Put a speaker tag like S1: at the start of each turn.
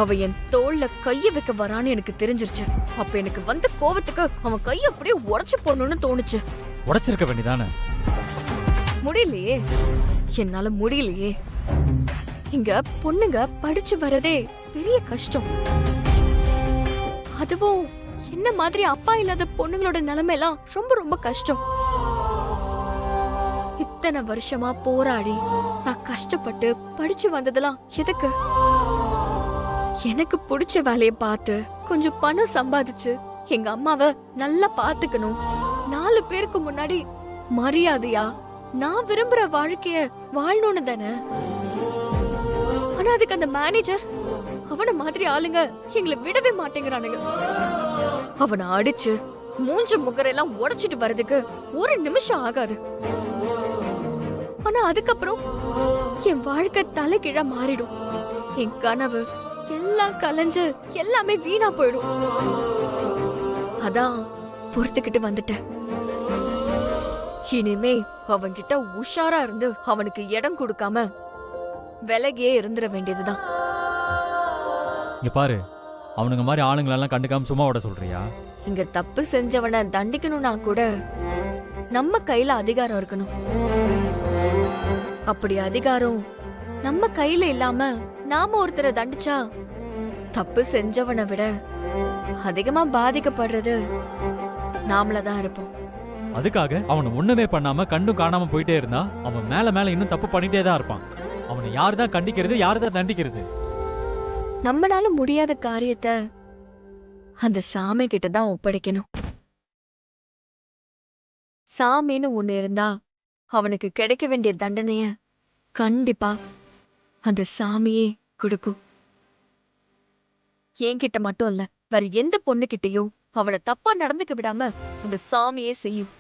S1: அவ என் தோள்ல கைய வைக்க வரான்னு எனக்கு தெரிஞ்சிருச்சு. அப்ப எனக்கு வந்த கோவத்துக்கு அவன் கைய அப்படியே உடைச்சு போடணும்னு தோணுச்சு.
S2: உடைச்சிருக்க வேண்டியதானே?
S1: முடியலையே, என்னால முடியலையே. இங்க பொண்ணுங்க படிச்சு வரதே பெரிய கஷ்டம். அதுவும் என்ன மாதிரி அப்பா இல்லாத பொண்ணுங்களோட நிலைமை எல்லாம் ரொம்ப ரொம்ப கஷ்டம். இத்தனை வருஷமா போராடி நான் கஷ்டப்பட்டு படிச்சு வந்ததெல்லாம் எதுக்கு? எனக்கு பிடிச்ச வேலைய பார்த்து கொஞ்சம் பணம் சம்பாதிச்சு எங்க அம்மாவை நல்லா பாத்துக்கணும், 4 பேருக்கு முன்னாடி மரியாதையா நான் விரும்புற வாழ்க்கைய வாழணும்னு தானே. ஆனா அதுக்கு அந்த மேனேஜர் அவன மாதிரி ஆளுங்க எங்களை விடவே மாட்டேங்கிறானுங்க. அவனை அடிச்சு மூஞ்ச முகரெல்லாம் உடைச்சிட்டு வர்றதுக்கு 1 நிமிஷம் ஆகாது. ஆனா அதுக்கப்புறம் என் வாழ்க்கை தலைகீழா மாறிடும். என் கனவு எல்லாம் கலைஞ்சு எல்லாமே வீணா போயிடும். அதான் பொறுத்துக்கிட்டு வந்துட்டேன். இனிமே அவன்கிட்ட உஷாரா இருந்து அவனுக்கு இடம் கொடுக்காம விலகியே இருந்துட வேண்டியதுதான்.
S2: இங்க பாரு, அவனுங்க மாதிரி ஆளுங்களெல்லாம் கண்டுக்காம சும்மா விட சொல்றியா?
S1: இங்க தப்பு செஞ்சவனை தண்டிக்கணும்னா கூட நம்ம கையில அதிகாரம் இருக்கணும். அப்படி அதிகாரம் நம்ம கையில இல்லாம நாம ஒருத்தரை தண்டிச்சா தப்பு செஞ்சவனை விட அதிகமா பாதிக்கப்படுறது நாமளதான் இருப்போம்.
S2: அதுக்காக அவனை ஒண்ணுமே பண்ணாம கண்டும் காணாம போயிட்டே இருந்தா அவன் மேல மேல இன்னும் தப்பு பண்ணிட்டே தான் இருப்பான். அவனை யாருதான் கண்டிக்கிறது, யாருதான் தண்டிக்கிறது?
S1: நம்மளால முடியாத காரியத்தை அந்த சாமி கிட்ட தான் ஒப்படைக்கணும். சாமின்னு ஒண்ணு இருந்தா அவனுக்கு கிடைக்க வேண்டிய தண்டனைய கண்டிப்பா அந்த சாமியே கொடுக்கும். என்கிட்ட மட்டும் இல்ல, வேற எந்த பொண்ணு கிட்டயும் அவனை தப்பா நடந்துக்க விடாம அந்த சாமியே செய்யும்.